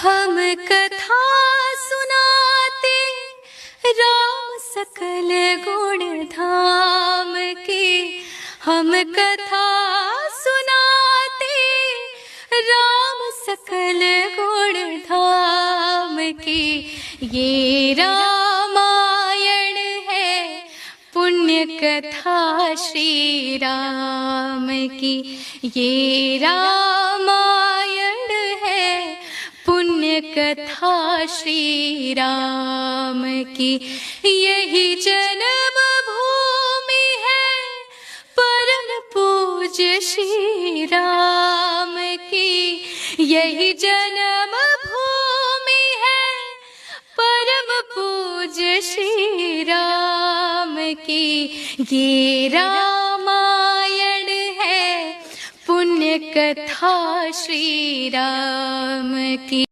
हम कथा सुनाते राम सकल गुण धाम की। हम कथा सुनाते राम सकल गुण धाम की। ये रामायण है पुण्य कथा श्री राम की। ये रामायण है पुण्य कथा श्री राम की। यही जन्म भूमि है परम पूज्य श्री राम की। यही जन्म भूमि है परम पूज्य श्री राम की। ये रामायण है पुण्य कथा श्री राम की।